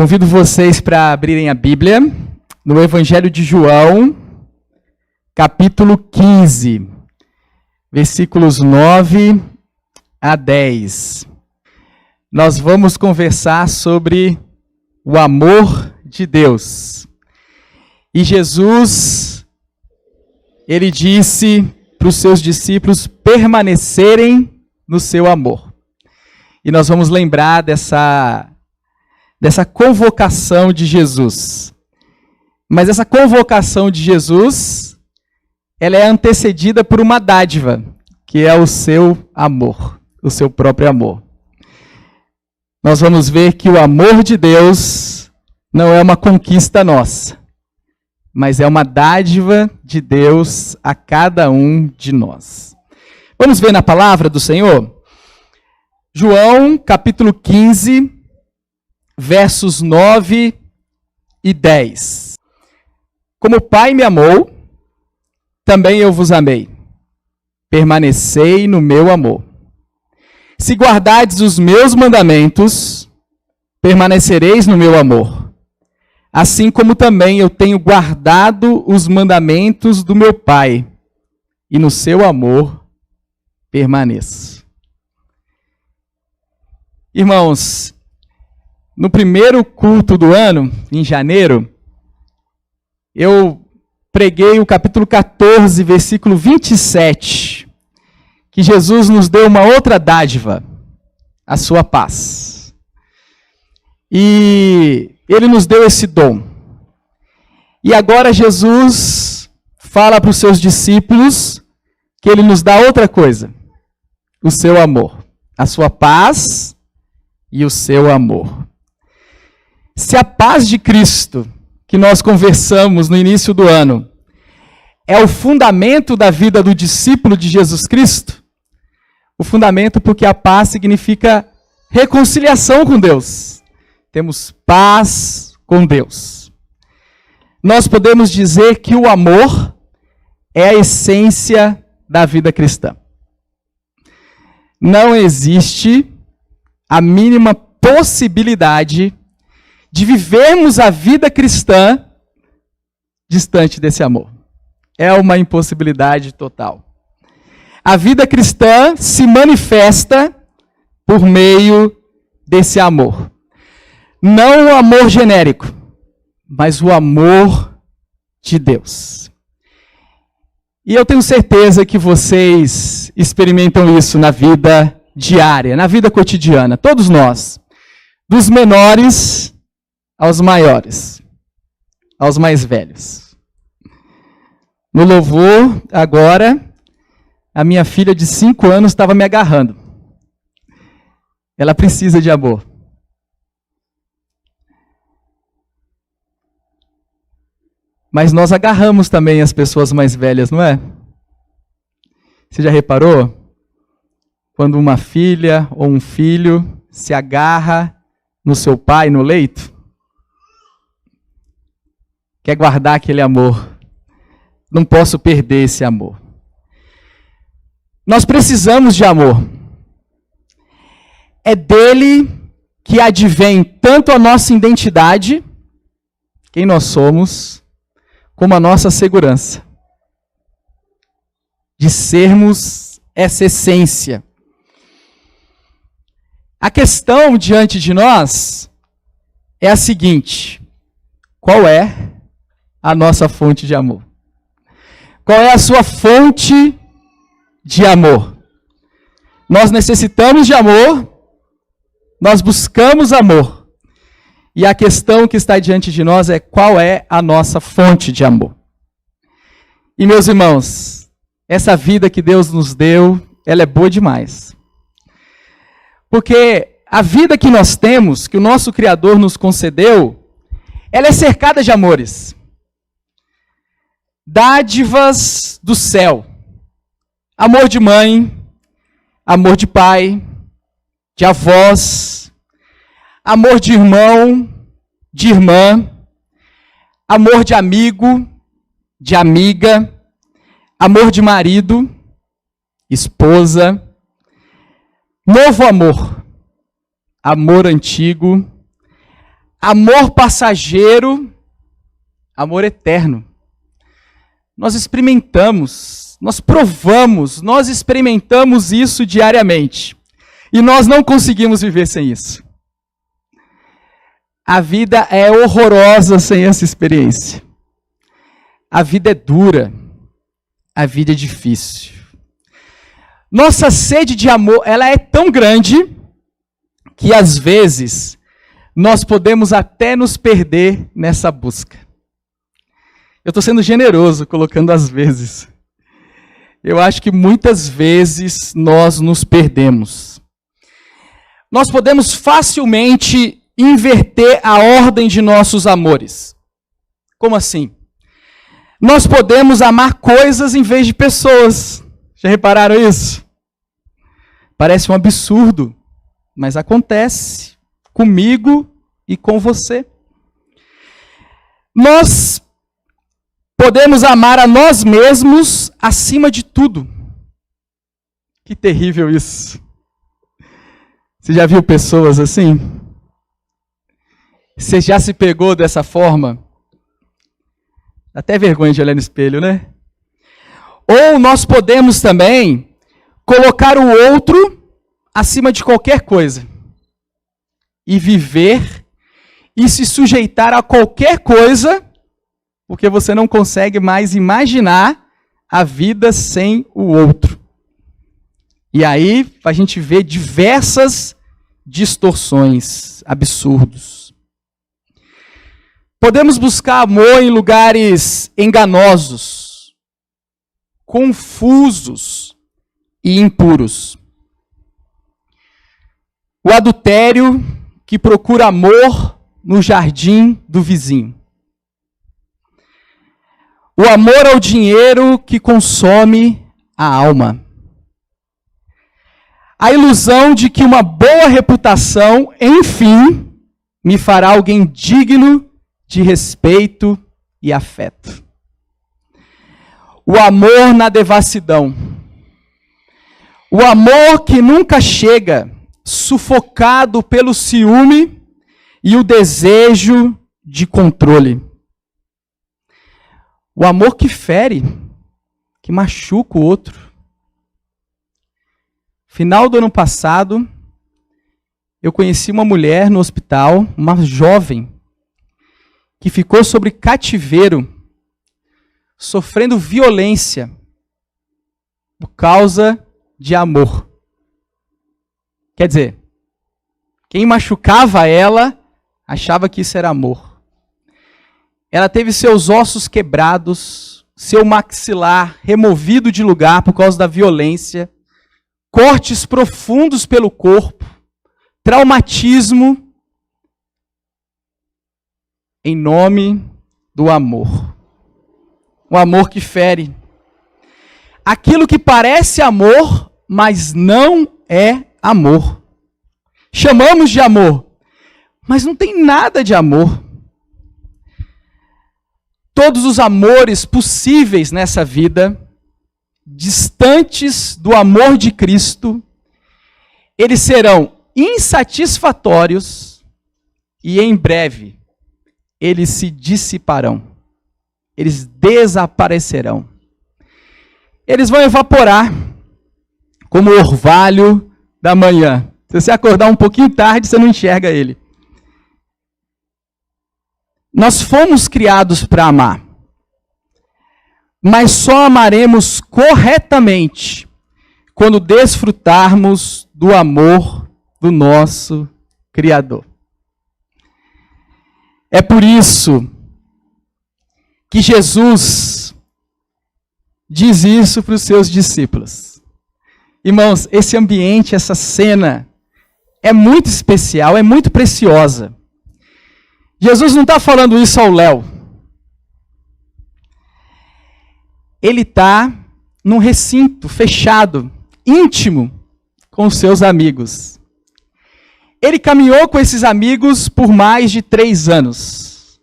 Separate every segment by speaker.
Speaker 1: Convido vocês para abrirem a Bíblia no Evangelho de João, capítulo 15, versículos 9 a 10. Nós vamos conversar sobre o amor de Deus. E Jesus, ele disse para os seus discípulos permanecerem no seu amor. E nós vamos lembrar dessa convocação de Jesus. Mas essa convocação de Jesus, ela é antecedida por uma dádiva, que é o seu amor, o seu próprio amor. Nós vamos ver que o amor de Deus não é uma conquista nossa, mas é uma dádiva de Deus a cada um de nós. Vamos ver na palavra do Senhor? João, capítulo 15, versos 9 e 10. Como o Pai me amou, também eu vos amei. Permanecei no meu amor. Se guardardes os meus mandamentos, permanecereis no meu amor. Assim como também eu tenho guardado os mandamentos do meu Pai, e no seu amor permaneço. Irmãos, no primeiro culto do ano, em janeiro, eu preguei o capítulo 14, versículo 27, que Jesus nos deu uma outra dádiva, a sua paz. E ele nos deu esse dom. E agora Jesus fala para os seus discípulos que ele nos dá outra coisa, o seu amor, a sua paz e o seu amor. Se a paz de Cristo, que nós conversamos no início do ano, é o fundamento da vida do discípulo de Jesus Cristo, o fundamento porque a paz significa reconciliação com Deus. Temos paz com Deus. Nós podemos dizer que o amor é a essência da vida cristã. Não existe a mínima possibilidade de vivermos a vida cristã distante desse amor. É uma impossibilidade total. A vida cristã se manifesta por meio desse amor. Não o amor genérico, mas o amor de Deus. E eu tenho certeza que vocês experimentam isso na vida diária, na vida cotidiana, todos nós, dos menores aos maiores, aos mais velhos. No louvor, agora, a minha filha de 5 anos estava me agarrando. Ela precisa de amor. Mas nós agarramos também as pessoas mais velhas, não é? Você já reparou? Quando uma filha ou um filho se agarra no seu pai no leito, quer guardar aquele amor. Não posso perder esse amor. Nós precisamos de amor. É dele que advém tanto a nossa identidade, quem nós somos, como a nossa segurança. De sermos essa essência. A questão diante de nós é a seguinte: qual é a nossa fonte de amor? Qual é a sua fonte de amor? Nós necessitamos de amor, nós buscamos amor. E a questão que está diante de nós é qual é a nossa fonte de amor. E meus irmãos, essa vida que Deus nos deu, ela é boa demais. Porque a vida que nós temos, que o nosso Criador nos concedeu, ela é cercada de amores. Dádivas do céu. Amor de mãe, amor de pai, de avós, amor de irmão, de irmã, amor de amigo, de amiga, amor de marido, esposa, novo amor, amor antigo, amor passageiro, amor eterno. Nós experimentamos, nós provamos, nós experimentamos isso diariamente. E nós não conseguimos viver sem isso. A vida é horrorosa sem essa experiência. A vida é dura. A vida é difícil. Nossa sede de amor, ela é tão grande que às vezes nós podemos até nos perder nessa busca. Eu estou sendo generoso colocando às vezes. Eu acho que muitas vezes nós nos perdemos. Nós podemos facilmente inverter a ordem de nossos amores. Como assim? Nós podemos amar coisas em vez de pessoas. Já repararam isso? Parece um absurdo, mas acontece comigo e com você. Nós podemos amar a nós mesmos acima de tudo. Que terrível isso. Você já viu pessoas assim? Você já se pegou dessa forma? Dá até vergonha de olhar no espelho, né? Ou nós podemos também colocar o outro acima de qualquer coisa. E viver e se sujeitar a qualquer coisa, porque você não consegue mais imaginar a vida sem o outro. E aí a gente vê diversas distorções, absurdos. Podemos buscar amor em lugares enganosos, confusos e impuros. O adultério que procura amor no jardim do vizinho. O amor ao dinheiro que consome a alma. A ilusão de que uma boa reputação, enfim, me fará alguém digno de respeito e afeto. O amor na devassidão. O amor que nunca chega, sufocado pelo ciúme e o desejo de controle. O amor que fere, que machuca o outro. Final do ano passado, eu conheci uma mulher no hospital, uma jovem, que ficou sobre cativeiro, sofrendo violência por causa de amor. Quer dizer, quem machucava ela achava que isso era amor. Ela teve seus ossos quebrados, seu maxilar removido de lugar por causa da violência, cortes profundos pelo corpo, traumatismo, em nome do amor. O amor que fere. Aquilo que parece amor, mas não é amor. Chamamos de amor, mas não tem nada de amor. Todos os amores possíveis nessa vida, distantes do amor de Cristo, eles serão insatisfatórios e em breve eles se dissiparão. Eles desaparecerão. Eles vão evaporar como o orvalho da manhã. Se você acordar um pouquinho tarde, você não enxerga ele. Nós fomos criados para amar. Mas só amaremos corretamente quando desfrutarmos do amor do nosso Criador. É por isso que Jesus diz isso para os seus discípulos. Irmãos, esse ambiente, essa cena é muito especial, é muito preciosa. Jesus não está falando isso ao léu. Ele está num recinto fechado, íntimo, com os seus amigos. Ele caminhou com esses amigos por mais de 3 anos.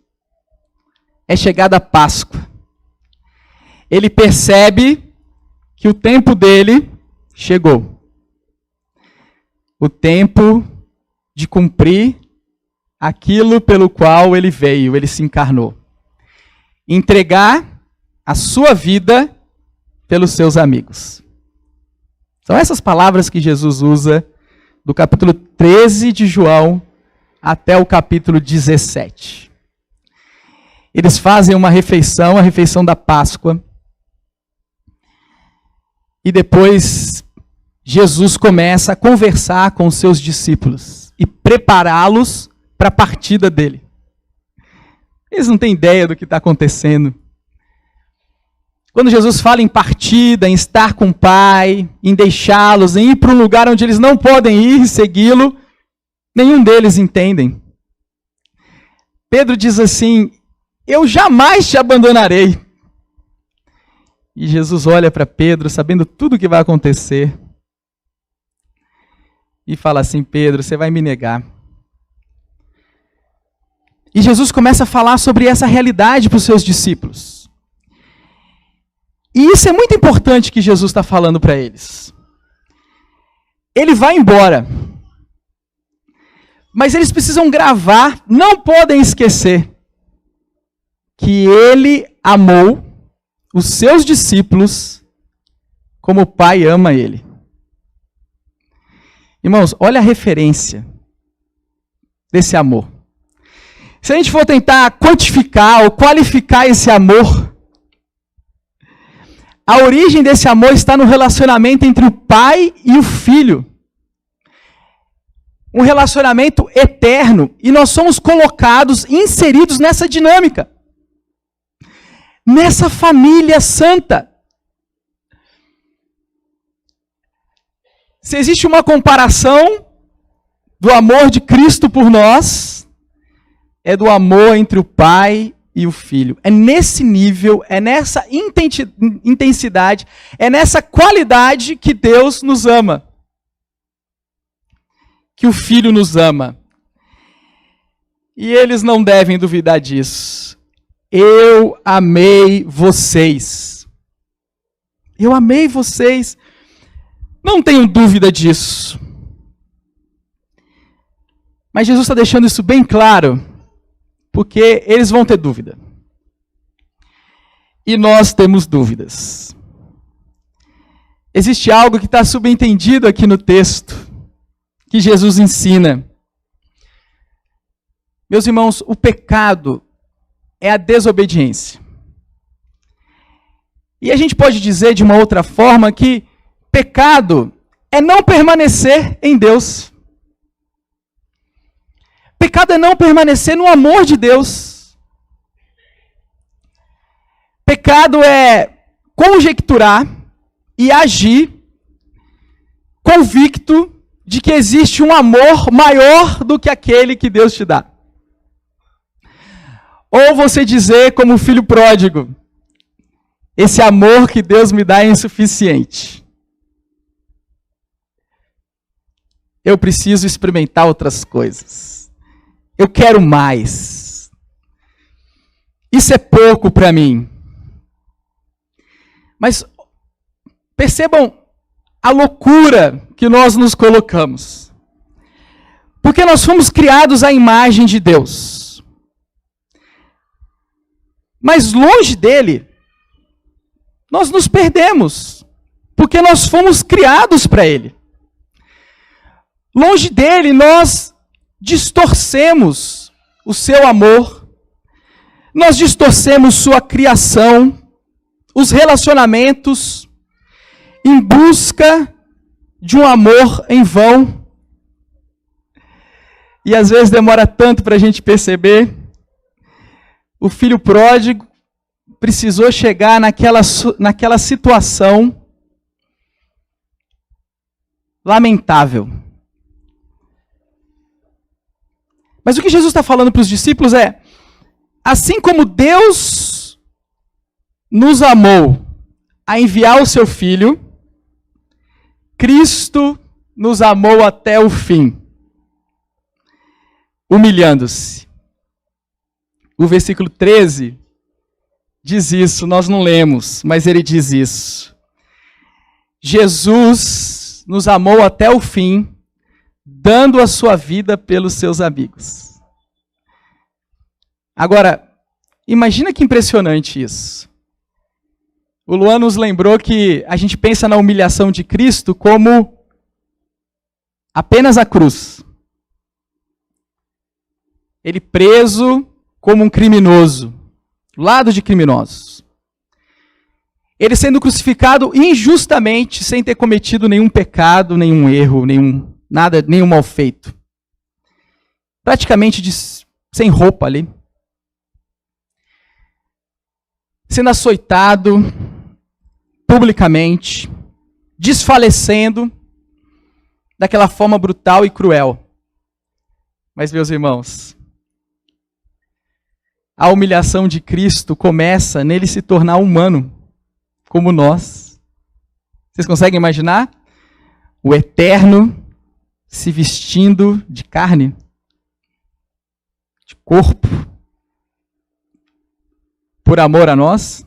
Speaker 1: É chegada a Páscoa. Ele percebe que o tempo dele chegou. O tempo de cumprir aquilo pelo qual ele veio, ele se encarnou. Entregar a sua vida pelos seus amigos. São essas palavras que Jesus usa do capítulo 13 de João até o capítulo 17. Eles fazem uma refeição, a refeição da Páscoa. E depois Jesus começa a conversar com os seus discípulos e prepará-los para a partida dele. Eles não têm ideia do que está acontecendo. Quando Jesus fala em partida, em estar com o Pai, em deixá-los, em ir para um lugar onde eles não podem ir e segui-lo, nenhum deles entendem. Pedro diz assim: eu jamais te abandonarei. E Jesus olha para Pedro, sabendo tudo o que vai acontecer, e fala assim: Pedro, você vai me negar. E Jesus começa a falar sobre essa realidade para os seus discípulos. E isso é muito importante que Jesus está falando para eles. Ele vai embora. Mas eles precisam gravar, não podem esquecer, que ele amou os seus discípulos como o Pai ama ele. Irmãos, olha a referência desse amor. Se a gente for tentar quantificar ou qualificar esse amor, a origem desse amor está no relacionamento entre o pai e o filho. Um relacionamento eterno. E nós somos colocados, inseridos nessa dinâmica. Nessa família santa. Se existe uma comparação do amor de Cristo por nós, é do amor entre o pai e o filho. É nesse nível, é nessa intensidade, é nessa qualidade que Deus nos ama. Que o filho nos ama. E eles não devem duvidar disso. Eu amei vocês. Eu amei vocês. Não tenho dúvida disso. Mas Jesus está deixando isso bem claro, porque eles vão ter dúvida. E nós temos dúvidas. Existe algo que está subentendido aqui no texto, que Jesus ensina. Meus irmãos, o pecado é a desobediência. E a gente pode dizer de uma outra forma que pecado é não permanecer em Deus. Pecado é não permanecer no amor de Deus. Pecado é conjecturar e agir convicto de que existe um amor maior do que aquele que Deus te dá. Ou você dizer como o filho pródigo: esse amor que Deus me dá é insuficiente. Eu preciso experimentar outras coisas. Eu quero mais. Isso é pouco para mim. Mas percebam a loucura que nós nos colocamos. Porque nós fomos criados à imagem de Deus. Mas longe dele, nós nos perdemos. Porque nós fomos criados para ele. Longe dele, nós distorcemos o seu amor, nós distorcemos sua criação, os relacionamentos, em busca de um amor em vão. E às vezes demora tanto para a gente perceber. O filho pródigo precisou chegar naquela situação lamentável. Mas o que Jesus está falando para os discípulos é: assim como Deus nos amou a enviar o seu Filho, Cristo nos amou até o fim, humilhando-se. O versículo 13 diz isso, nós não lemos, mas ele diz isso. Jesus nos amou até o fim, dando a sua vida pelos seus amigos. Agora, imagina que impressionante isso. O Luan nos lembrou que a gente pensa na humilhação de Cristo como apenas a cruz. Ele preso como um criminoso, do lado de criminosos. Ele sendo crucificado injustamente, sem ter cometido nenhum pecado, nenhum erro, nenhum mal feito. Praticamente sem roupa ali. Sendo açoitado publicamente, desfalecendo daquela forma brutal e cruel. Mas, meus irmãos, a humilhação de Cristo começa nele se tornar humano, como nós. Vocês conseguem imaginar? O eterno se vestindo de carne, de corpo, por amor a nós?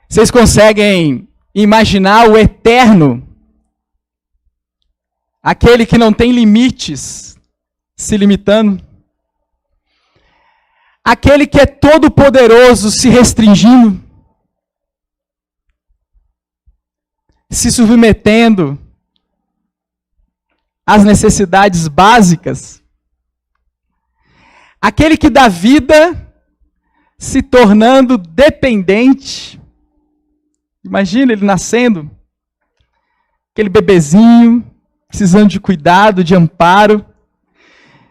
Speaker 1: Vocês conseguem imaginar o eterno, aquele que não tem limites, se limitando? Aquele que é todo poderoso se restringindo? Se submetendo às necessidades básicas? Aquele que dá vida se tornando dependente? Imagina ele nascendo, aquele bebezinho, precisando de cuidado, de amparo.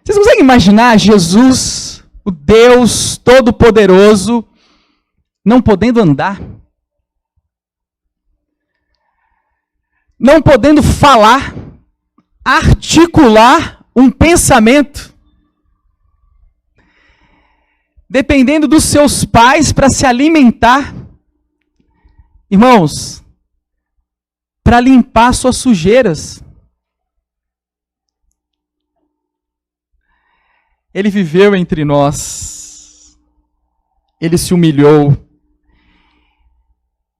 Speaker 1: Vocês conseguem imaginar Jesus, o Deus Todo-Poderoso, não podendo andar? Não podendo falar, articular um pensamento? Dependendo dos seus pais para se alimentar? Irmãos, para limpar suas sujeiras. Ele viveu entre nós. Ele se humilhou.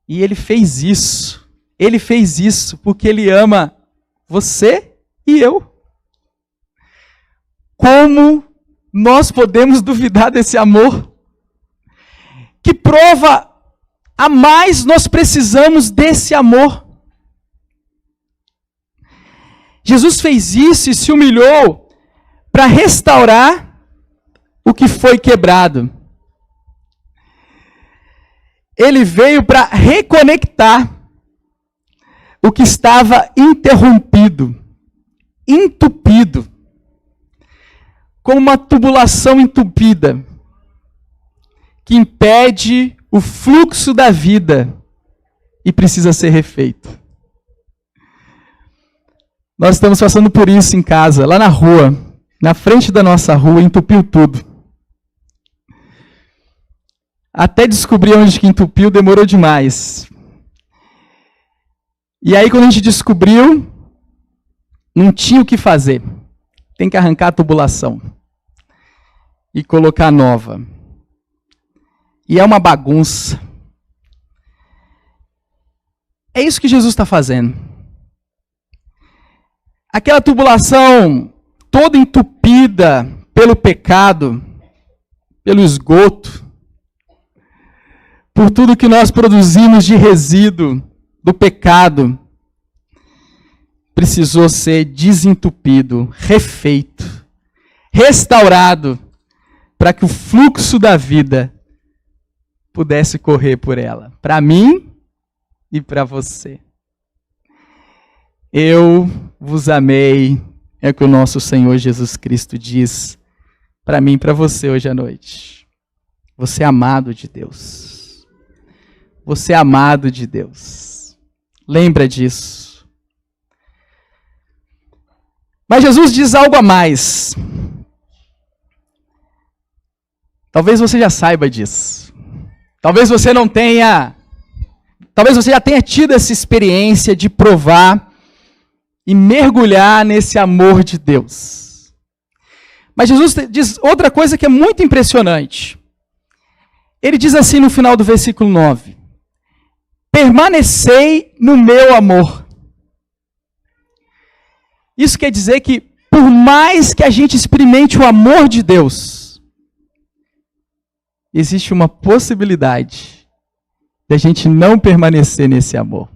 Speaker 1: E ele fez isso. Ele fez isso porque ele ama você e eu. Como nós podemos duvidar desse amor? Que prova a mais nós precisamos desse amor? Jesus fez isso e se humilhou para restaurar o que foi quebrado. Ele veio para reconectar o que estava interrompido, entupido, como uma tubulação entupida, que impede o fluxo da vida e precisa ser refeito. Nós estamos passando por isso em casa, lá na rua, na frente da nossa rua, entupiu tudo. Até descobrir onde que entupiu, demorou demais. E aí, quando a gente descobriu, não tinha o que fazer. Tem que arrancar a tubulação e colocar nova. E é uma bagunça. É isso que Jesus está fazendo. Aquela tubulação toda entupida pelo pecado, pelo esgoto, por tudo que nós produzimos de resíduo do pecado, precisou ser desentupido, refeito, restaurado, para que o fluxo da vida pudesse correr por ela, para mim e para você. Eu vos amei, é o que o nosso Senhor Jesus Cristo diz para mim e para você hoje à noite. Você é amado de Deus. Você é amado de Deus. Lembra disso. Mas Jesus diz algo a mais. Talvez você já saiba disso. Talvez você não tenha. Talvez você já tenha tido essa experiência de provar e mergulhar nesse amor de Deus. Mas Jesus diz outra coisa que é muito impressionante. Ele diz assim no final do versículo 9: permanecei no meu amor. Isso quer dizer que por mais que a gente experimente o amor de Deus, existe uma possibilidade de a gente não permanecer nesse amor.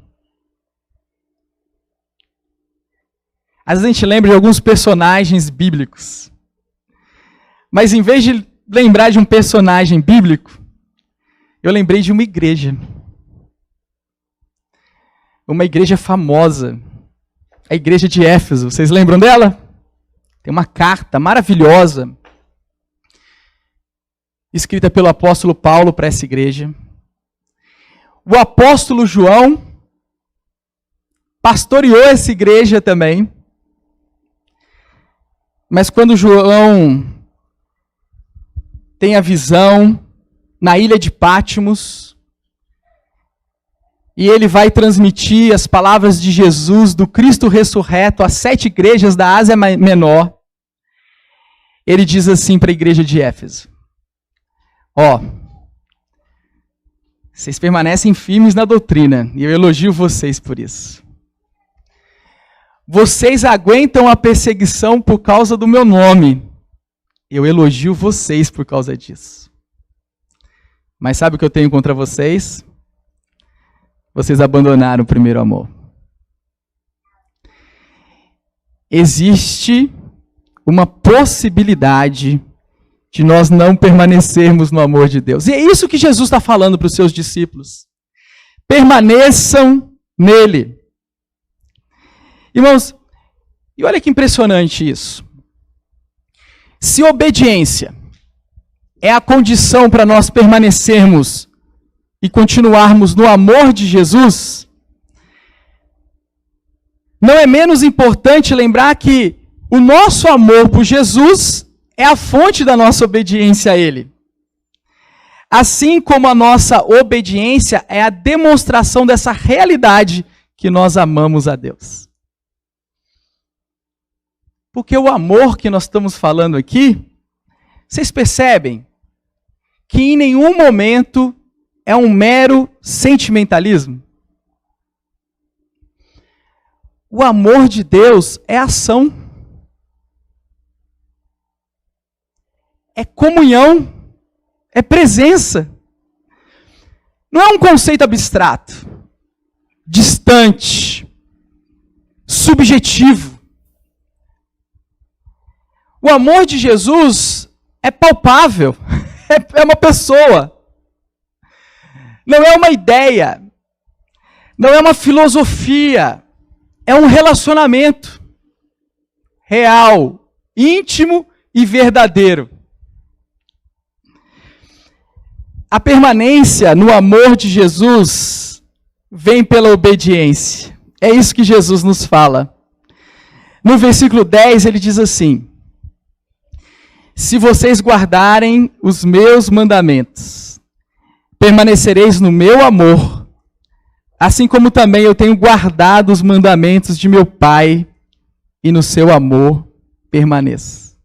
Speaker 1: Às vezes a gente lembra de alguns personagens bíblicos, mas em vez de lembrar de um personagem bíblico, eu lembrei de uma igreja. Uma igreja famosa, a igreja de Éfeso. Vocês lembram dela? Tem uma carta maravilhosa, escrita pelo apóstolo Paulo para essa igreja. O apóstolo João pastoreou essa igreja também. Mas quando João tem a visão na ilha de Pátimos, e ele vai transmitir as palavras de Jesus, do Cristo ressurreto, às 7 igrejas da Ásia Menor, ele diz assim para a igreja de Éfeso: vocês permanecem firmes na doutrina, e eu elogio vocês por isso. Vocês aguentam a perseguição por causa do meu nome, eu elogio vocês por causa disso. Mas sabe o que eu tenho contra vocês? Vocês abandonaram o primeiro amor. Existe uma possibilidade de nós não permanecermos no amor de Deus. E é isso que Jesus está falando para os seus discípulos. Permaneçam nele. Irmãos, e olha que impressionante isso. Se obediência é a condição para nós permanecermos e continuarmos no amor de Jesus, não é menos importante lembrar que o nosso amor por Jesus é a fonte da nossa obediência a Ele. Assim como a nossa obediência é a demonstração dessa realidade que nós amamos a Deus. Porque o amor que nós estamos falando aqui, vocês percebem que em nenhum momento é um mero sentimentalismo. O amor de Deus é ação. É comunhão. É presença. Não é um conceito abstrato, distante, subjetivo. O amor de Jesus é palpável. É uma pessoa. Não é uma ideia, não é uma filosofia, é um relacionamento real, íntimo e verdadeiro. A permanência no amor de Jesus vem pela obediência. É isso que Jesus nos fala. No versículo 10 ele diz assim: se vocês guardarem os meus mandamentos, permanecereis no meu amor, assim como também eu tenho guardado os mandamentos de meu Pai, e no seu amor permaneço.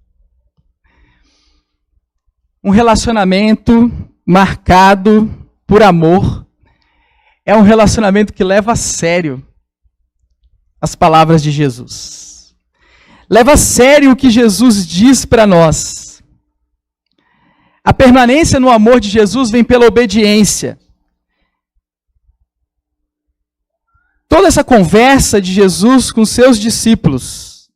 Speaker 1: Um relacionamento marcado por amor é um relacionamento que leva a sério as palavras de Jesus. Leva a sério o que Jesus diz para nós. A permanência no amor de Jesus vem pela obediência. Toda essa conversa de Jesus com seus discípulos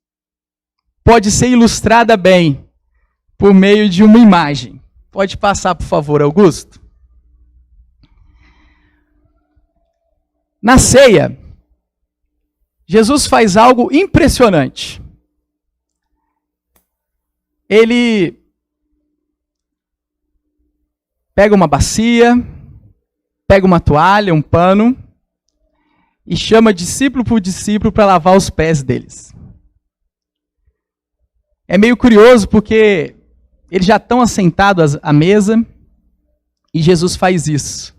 Speaker 1: pode ser ilustrada bem por meio de uma imagem. Pode passar, por favor, Augusto. Na ceia, Jesus faz algo impressionante. Ele pega uma bacia, pega uma toalha, um pano, e chama discípulo por discípulo para lavar os pés deles. É meio curioso porque eles já estão assentados à mesa e Jesus faz isso.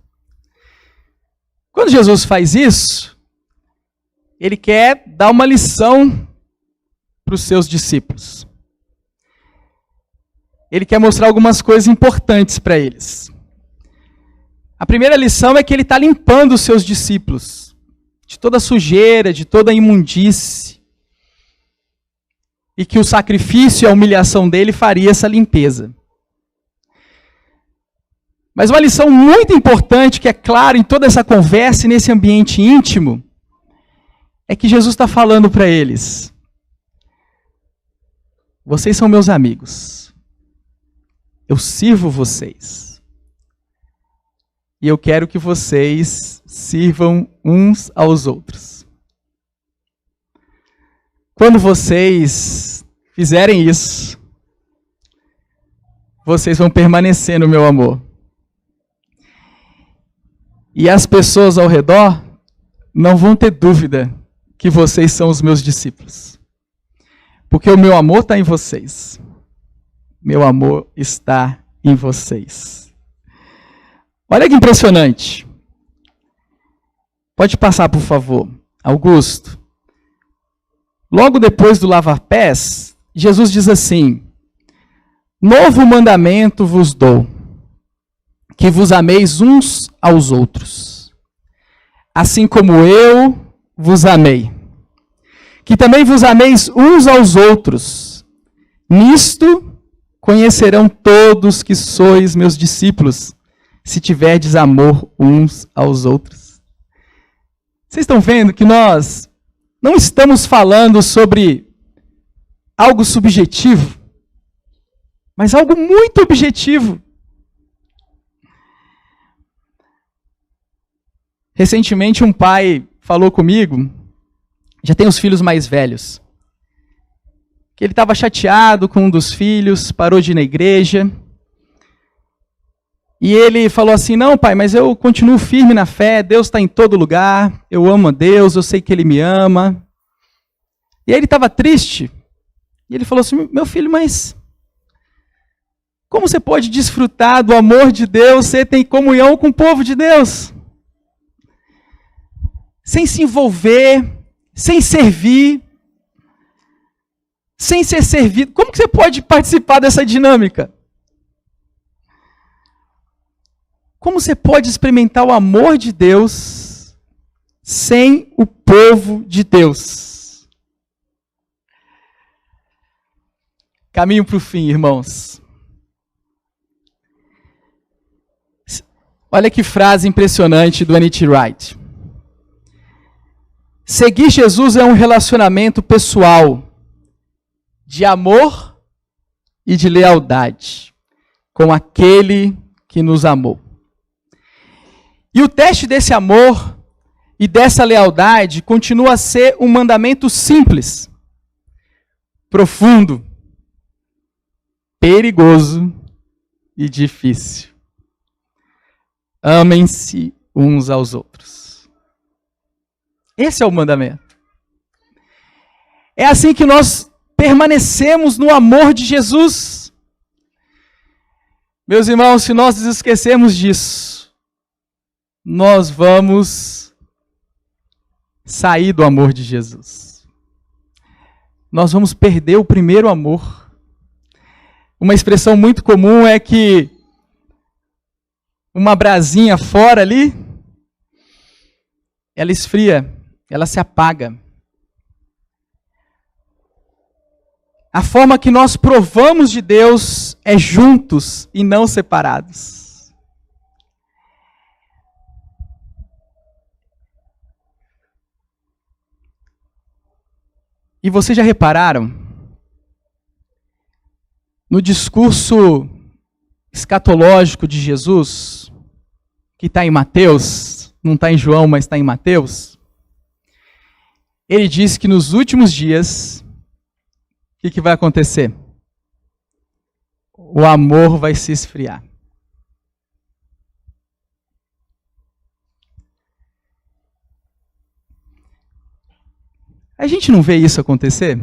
Speaker 1: Quando Jesus faz isso, ele quer dar uma lição para os seus discípulos. Ele quer mostrar algumas coisas importantes para eles. A primeira lição é que ele está limpando os seus discípulos de toda sujeira, de toda imundície. e que o sacrifício e a humilhação dele faria essa limpeza. Mas uma lição muito importante, que é clara em toda essa conversa e nesse ambiente íntimo, é que Jesus está falando para eles: vocês são meus amigos, eu sirvo vocês, e eu quero que vocês sirvam uns aos outros. Quando vocês fizerem isso, vocês vão permanecer no meu amor. E as pessoas ao redor não vão ter dúvida que vocês são os meus discípulos. Porque o meu amor está em vocês. Meu amor está em vocês. Olha que impressionante. Pode passar, por favor, Augusto. Logo depois do lavar pés, Jesus diz assim: novo mandamento vos dou, que vos ameis uns aos outros, assim como eu vos amei. Que também vos ameis uns aos outros. Nisto conhecerão todos que sois meus discípulos, se tiverdes amor uns aos outros. Vocês estão vendo que nós não estamos falando sobre algo subjetivo, mas algo muito objetivo. Recentemente um pai falou comigo, já tem os filhos mais velhos, que ele estava chateado com um dos filhos, parou de ir na igreja, e ele falou assim: não, pai, mas eu continuo firme na fé, Deus está em todo lugar, eu amo a Deus, eu sei que Ele me ama. E aí ele estava triste, e ele falou assim: meu filho, mas como você pode desfrutar do amor de Deus, você tem comunhão com o povo de Deus? Sem se envolver, sem servir, sem ser servido. Como que você pode participar dessa dinâmica? Como você pode experimentar o amor de Deus sem o povo de Deus? Caminho para o fim, irmãos. Olha que frase impressionante do N.T. Wright. Seguir Jesus é um relacionamento pessoal de amor e de lealdade com aquele que nos amou. E o teste desse amor e dessa lealdade continua a ser um mandamento simples, profundo, perigoso e difícil. Amem-se uns aos outros. Esse é o mandamento. É assim que nós permanecemos no amor de Jesus. Meus irmãos, se nós nos esquecermos disso, nós vamos sair do amor de Jesus. Nós vamos perder o primeiro amor. Uma expressão muito comum é que uma brasinha fora ali, ela esfria, ela se apaga. A forma que nós provamos de Deus é juntos e não separados. E vocês já repararam? No discurso escatológico de Jesus, que está em Mateus, não está em João, mas está em Mateus, ele diz que nos últimos dias, o que vai acontecer? O amor vai se esfriar. A gente não vê isso acontecer?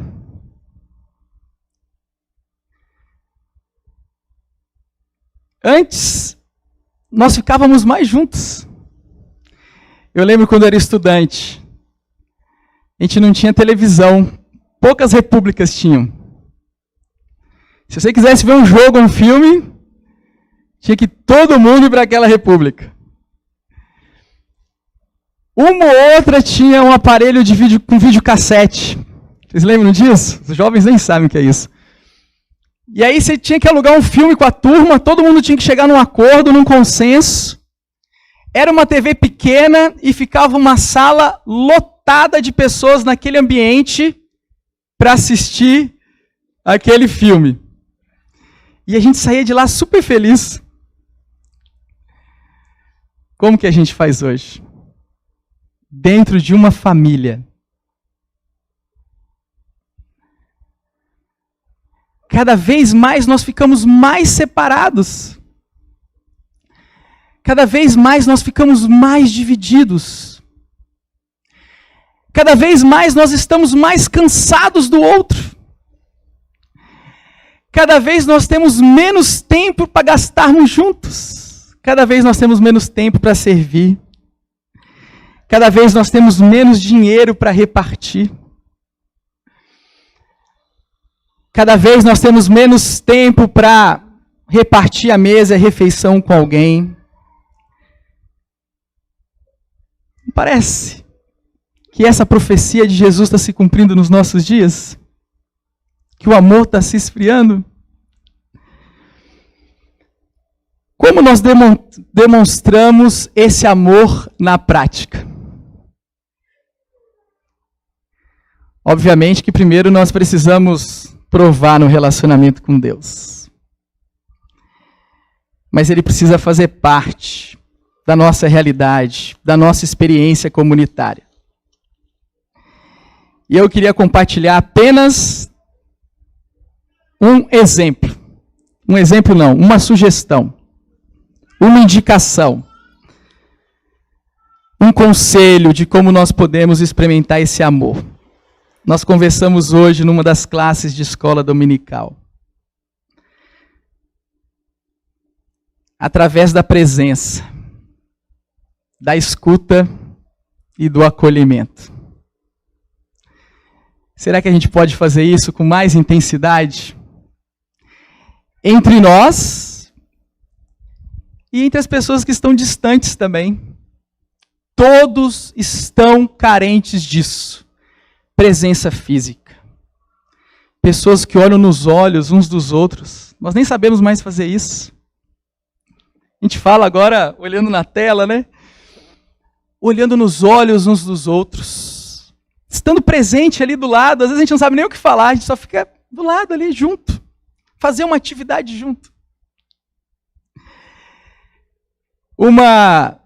Speaker 1: Antes, nós ficávamos mais juntos. Eu lembro quando eu era estudante, a gente não tinha televisão, poucas repúblicas tinham. Se você quisesse ver um jogo, um filme, tinha que todo mundo ir para aquela república. Uma ou outra tinha um aparelho de vídeo com videocassete. Vocês lembram disso? Os jovens nem sabem o que é isso. E aí você tinha que alugar um filme com a turma, todo mundo tinha que chegar num acordo, num consenso. Era uma TV pequena e ficava uma sala lotada de pessoas naquele ambiente para assistir aquele filme. E a gente saía de lá super feliz. Como que a gente faz hoje? Dentro de uma família. Cada vez mais nós ficamos mais separados. Cada vez mais nós ficamos mais divididos. Cada vez mais nós estamos mais cansados do outro. Cada vez nós temos menos tempo para gastarmos juntos. Cada vez nós temos menos tempo para servir. Cada vez nós temos menos dinheiro para repartir. Cada vez nós temos menos tempo para repartir a mesa e a refeição com alguém. Não parece que essa profecia de Jesus está se cumprindo nos nossos dias? Que o amor está se esfriando? Como nós demonstramos esse amor na prática? Obviamente que primeiro nós precisamos provar no relacionamento com Deus. Mas ele precisa fazer parte da nossa realidade, da nossa experiência comunitária. E eu queria compartilhar apenas um exemplo. Um exemplo não, uma sugestão. Uma indicação. Um conselho de como nós podemos experimentar esse amor. Nós conversamos hoje numa das classes de escola dominical. Através da presença, da escuta e do acolhimento. Será que a gente pode fazer isso com mais intensidade? Entre nós e entre as pessoas que estão distantes também. Todos estão carentes disso. Presença física. Pessoas que olham nos olhos uns dos outros. Nós nem sabemos mais fazer isso. A gente fala agora, olhando na tela, né? Olhando nos olhos uns dos outros. Estando presente ali do lado. Às vezes a gente não sabe nem o que falar, a gente só fica do lado ali, junto. Fazer uma atividade junto. Uma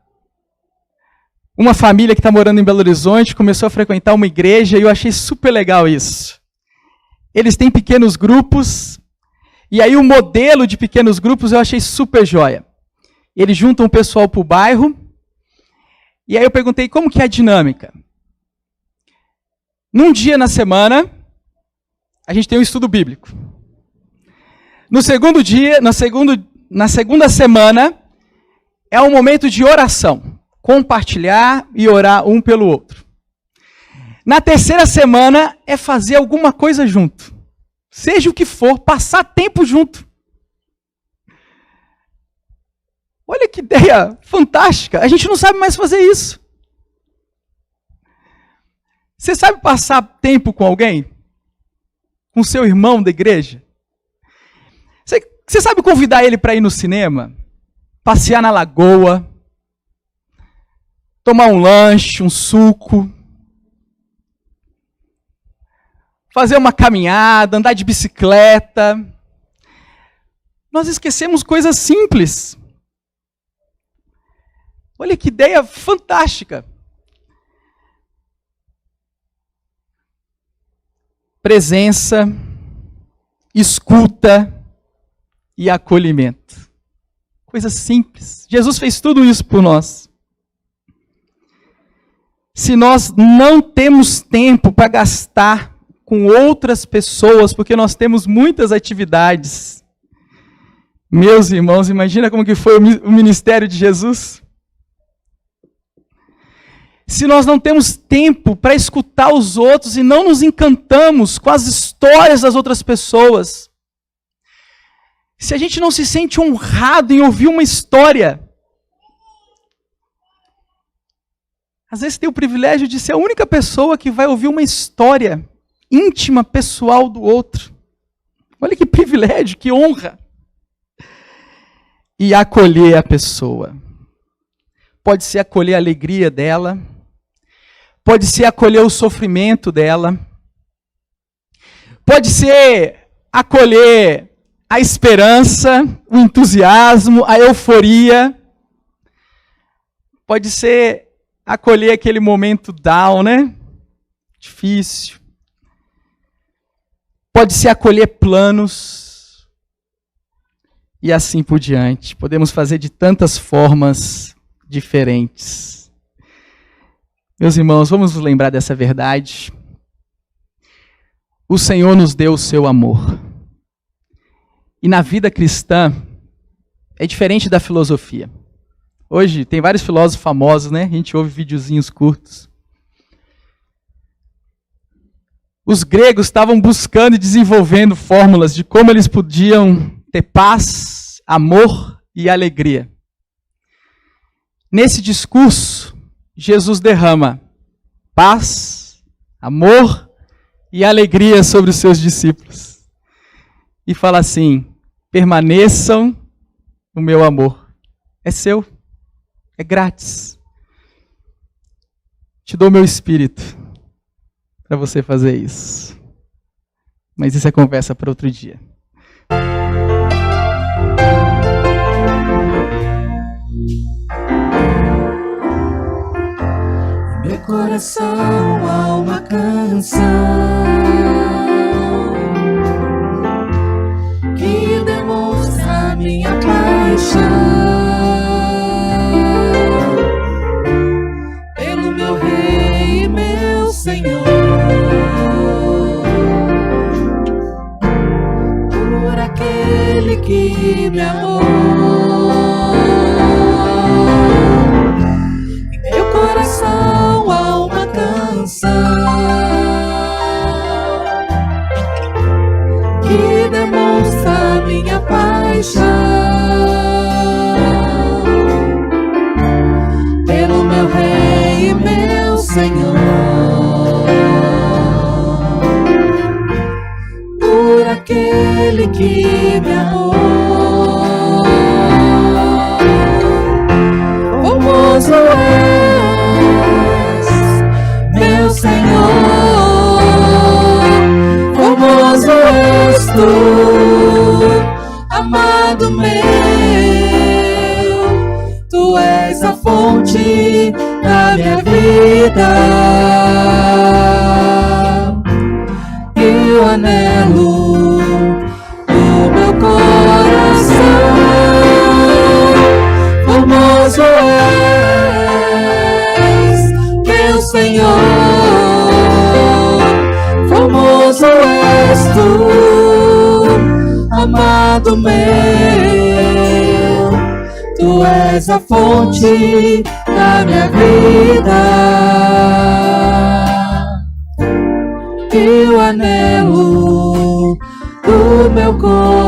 Speaker 1: família que está morando em Belo Horizonte começou a frequentar uma igreja e eu achei super legal isso. Eles têm pequenos grupos, e aí o modelo de pequenos grupos eu achei super joia. Eles juntam o pessoal para o bairro, e aí eu perguntei como que é a dinâmica. Num dia na semana, a gente tem um estudo bíblico. No segundo dia, na segunda semana, é um momento de oração. Compartilhar e orar um pelo outro. Na terceira semana é fazer alguma coisa junto. Seja o que for, passar tempo junto. Olha que ideia fantástica. A gente não sabe mais fazer isso. Você sabe passar tempo com alguém? Com seu irmão da igreja? Você sabe convidar ele para ir no cinema? Passear na lagoa? Tomar um lanche, um suco, fazer uma caminhada, andar de bicicleta. Nós esquecemos coisas simples. Olha que ideia fantástica. Presença, escuta e acolhimento. Coisas simples. Jesus fez tudo isso por nós. Se nós não temos tempo para gastar com outras pessoas, porque nós temos muitas atividades, meus irmãos, imagina como que foi o ministério de Jesus. Se nós não temos tempo para escutar os outros e não nos encantamos com as histórias das outras pessoas, se a gente não se sente honrado em ouvir uma história, às vezes tem o privilégio de ser a única pessoa que vai ouvir uma história íntima, pessoal do outro. Olha que privilégio, que honra. E acolher a pessoa. Pode ser acolher a alegria dela, pode ser acolher o sofrimento dela, pode ser acolher a esperança, o entusiasmo, a euforia, pode ser acolher aquele momento down, né? Difícil. Pode ser acolher planos e assim por diante. Podemos fazer de tantas formas diferentes. Meus irmãos, vamos nos lembrar dessa verdade. O Senhor nos deu o seu amor. E na vida cristã, é diferente da filosofia. Hoje tem vários filósofos famosos, né? A gente ouve videozinhos curtos. Os gregos estavam buscando e desenvolvendo fórmulas de como eles podiam ter paz, amor e alegria. Nesse discurso, Jesus derrama paz, amor e alegria sobre os seus discípulos. E fala assim: permaneçam no meu amor. É seu, é grátis. Te dou meu espírito para você fazer isso. Mas isso é conversa para outro dia.
Speaker 2: Meu coração há uma canção que demonstra minha paixão pelo meu Rei e meu Senhor, por aquele que me amou. Em meu coração há uma canção que demonstra minha paixão pelo meu Rei e meu Senhor, por aquele que me amou. Formoso és, meu Senhor, formoso és tu, amado meu, tu és a fonte da minha vida e o anelo do meu coração. Formoso és, meu Senhor, formoso és tu, amado meu, tu és a fonte da minha vida e o anelo do meu coração.